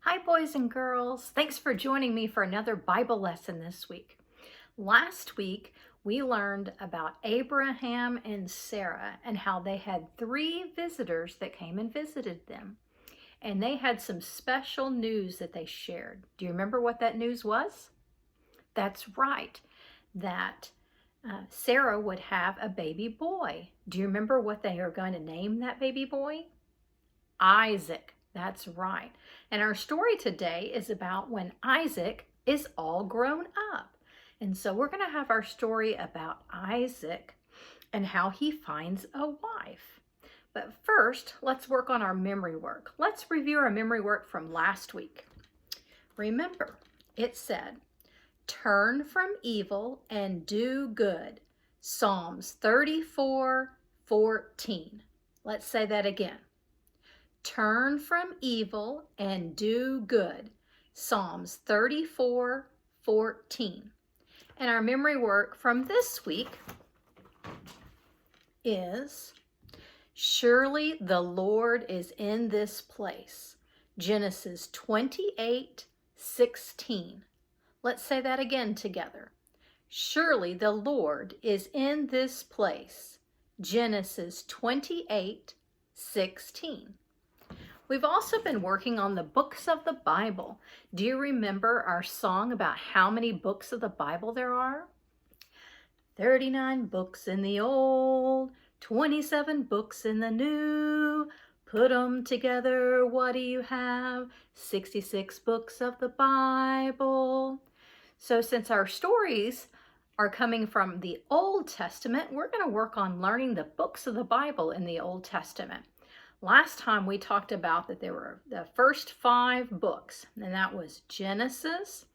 Hi, boys and girls. Thanks for joining me for another Bible lesson this week. Last week, we learned about Abraham and Sarah and how they had 3 visitors that came and visited them. And they had some special news that they shared. Do you remember what that news was? That's right, that Sarah would have a baby boy. Do you remember what they are going to name that baby boy? Isaac. That's right. And our story today is about when Isaac is all grown up. And so we're going to have our story about Isaac and how he finds a wife. But first, let's work on our memory work. Let's review our memory work from last week. Remember, it said, turn from evil and do good. Psalms 34:14. Let's say that again. Turn from evil and do good. Psalms 34:14. And our memory work from this week is, surely the Lord is in this place. Genesis 28:16. Let's say that again together. Surely the Lord is in this place. Genesis 28:16. We've also been working on the books of the Bible. Do you remember our song about how many books of the Bible there are? 39 books in the Old, 27 books in the New. Put them together, what do you have? 66 books of the Bible. So since our stories are coming from the Old Testament, we're going to work on learning the books of the Bible in the Old Testament. Last time we talked about that there were the first 5 books, and that was Genesis,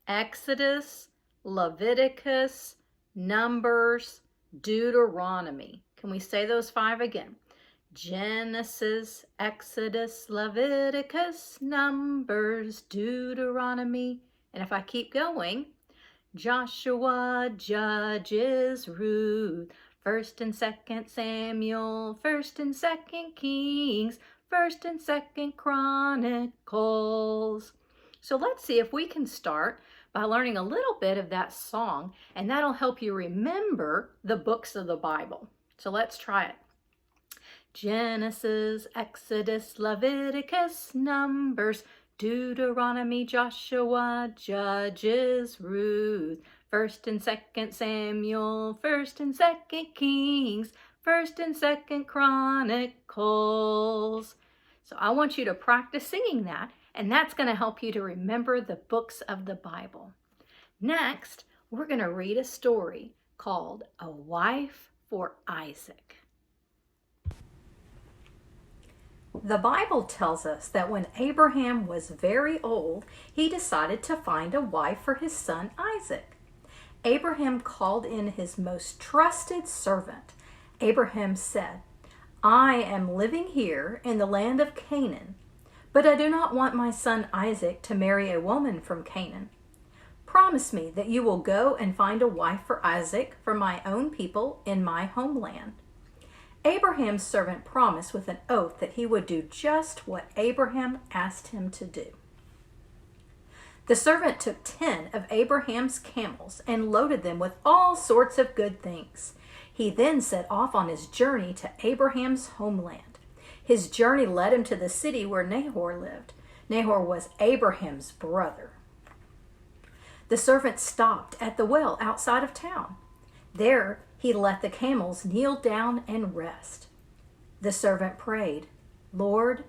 Exodus, Leviticus, Numbers, Deuteronomy. Can we say those 5 again? Genesis, Exodus, Leviticus, Numbers, Deuteronomy. And if I keep going, Joshua, Judges, Ruth, 1st and 2nd Samuel, 1st and 2nd Kings, 1st and 2nd Chronicles. So let's see if we can start by learning a little bit of that song, and that'll help you remember the books of the Bible. So let's try it. Genesis, Exodus, Leviticus, Numbers, Deuteronomy, Joshua, Judges, Ruth, 1st and 2nd Samuel, 1st and 2nd Kings, 1st and 2nd Chronicles. So I want you to practice singing that, and that's going to help you to remember the books of the Bible. Next, we're going to read a story called A Wife for Isaac. The Bible tells us that when Abraham was very old, he decided to find a wife for his son Isaac. Abraham called in his most trusted servant. Abraham said, I am living here in the land of Canaan, but I do not want my son Isaac to marry a woman from Canaan. Promise me that you will go and find a wife for Isaac from my own people in my homeland. Abraham's servant promised with an oath that he would do just what Abraham asked him to do. The servant took 10 of Abraham's camels and loaded them with all sorts of good things. He then set off on his journey to Abraham's homeland. His journey led him to the city where Nahor lived. Nahor was Abraham's brother. The servant stopped at the well outside of town. There he let the camels kneel down and rest. The servant prayed, Lord,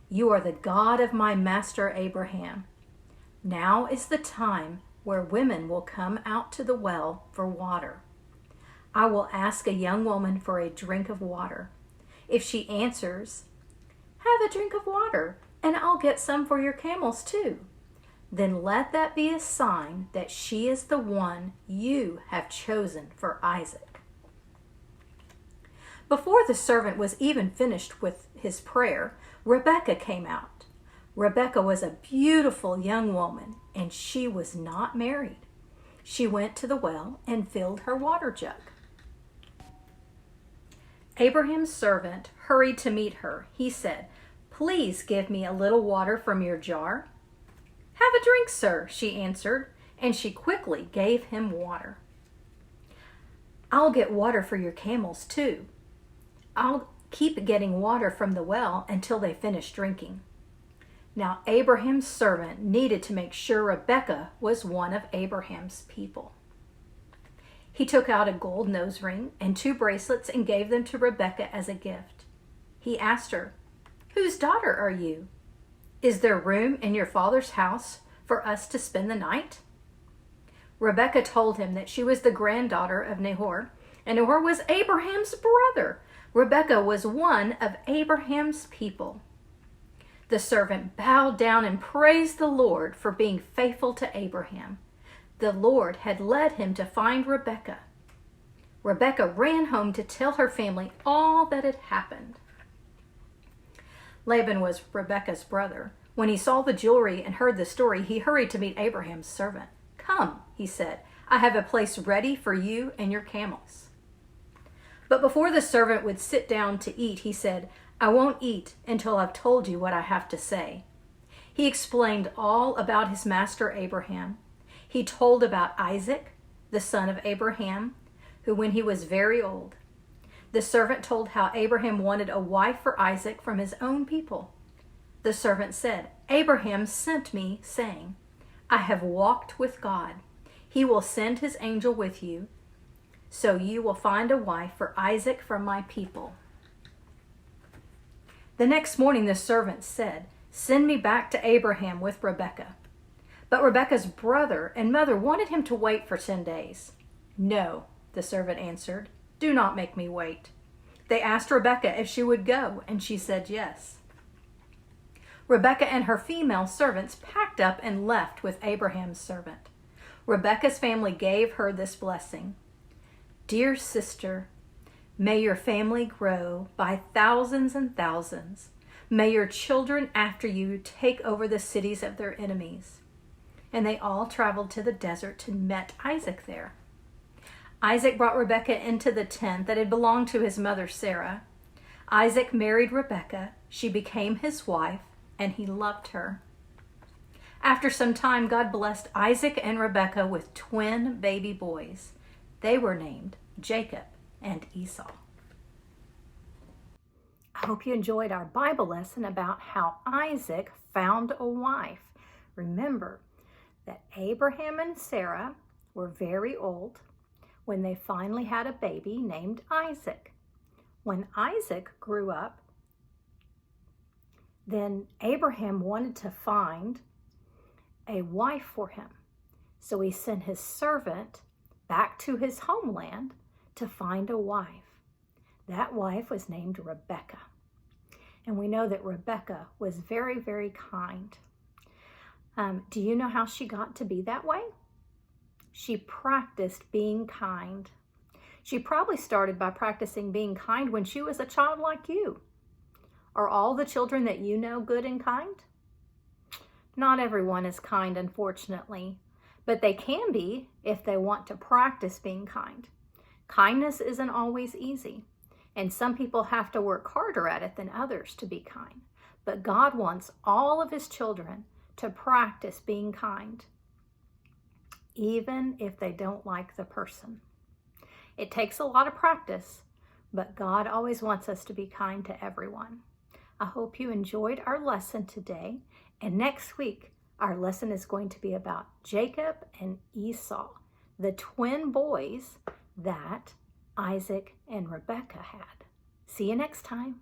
you are the God of my master Abraham. Now is the time where women will come out to the well for water. I will ask a young woman for a drink of water. If she answers, have a drink of water, and I'll get some for your camels too, then let that be a sign that she is the one you have chosen for Isaac. Before the servant was even finished with his prayer, Rebekah came out. Rebekah was a beautiful young woman, and she was not married. She went to the well and filled her water jug. Abraham's servant hurried to meet her. He said, Please give me a little water from your jar. "Have a drink, sir," she answered, and she quickly gave him water. "I'll get water for your camels, too. I'll keep getting water from the well until they finish drinking." Now, Abraham's servant needed to make sure Rebekah was one of Abraham's people. He took out a gold nose ring and 2 bracelets and gave them to Rebekah as a gift. He asked her, "Whose daughter are you? Is there room in your father's house for us to spend the night?" Rebekah told him that she was the granddaughter of Nahor, and Nahor was Abraham's brother. Rebekah was one of Abraham's people. The servant bowed down and praised the Lord for being faithful to Abraham. The Lord had led him to find Rebekah. Rebekah ran home to tell her family all that had happened. Laban was Rebekah's brother. When he saw the jewelry and heard the story, he hurried to meet Abraham's servant. "Come," he said, "I have a place ready for you and your camels." But before the servant would sit down to eat, he said, "I won't eat until I've told you what I have to say." He explained all about his master Abraham. He told about Isaac, the son of Abraham, who when he was very old. The servant told how Abraham wanted a wife for Isaac from his own people. The servant said, "Abraham sent me, saying, 'I have walked with God. He will send his angel with you, so you will find a wife for Isaac from my people.'" The next morning the servant said, "Send me back to Abraham with Rebekah." But Rebekah's brother and mother wanted him to wait for 10 days. "No," the servant answered, "do not make me wait." They asked Rebekah if she would go, and she said yes. Rebekah and her female servants packed up and left with Abraham's servant. Rebekah's family gave her this blessing: "Dear sister, may your family grow by thousands and thousands. May your children after you take over the cities of their enemies." And they all traveled to the desert to meet Isaac there. Isaac brought Rebekah into the tent that had belonged to his mother Sarah. Isaac married Rebekah. She became his wife, and he loved her. After some time, God blessed Isaac and Rebekah with twin baby boys. They were named Jacob and Esau. I hope you enjoyed our Bible lesson about how Isaac found a wife. Remember that Abraham and Sarah were very old when they finally had a baby named Isaac. When Isaac grew up, then Abraham wanted to find a wife for him. So he sent his servant back to his homeland to find a wife. That wife was named Rebekah. And we know that Rebekah was very, very kind. Do you know how she got to be that way? She practiced being kind. She probably started by practicing being kind when she was a child like you. Are all the children that you know good and kind? Not everyone is kind, unfortunately, but they can be if they want to practice being kind. Kindness isn't always easy, and some people have to work harder at it than others to be kind. But God wants all of his children to practice being kind, even if they don't like the person. It takes a lot of practice, but God always wants us to be kind to everyone. I hope you enjoyed our lesson today, and next week our lesson is going to be about Jacob and Esau, the twin boys that Isaac and Rebekah had. See you next time.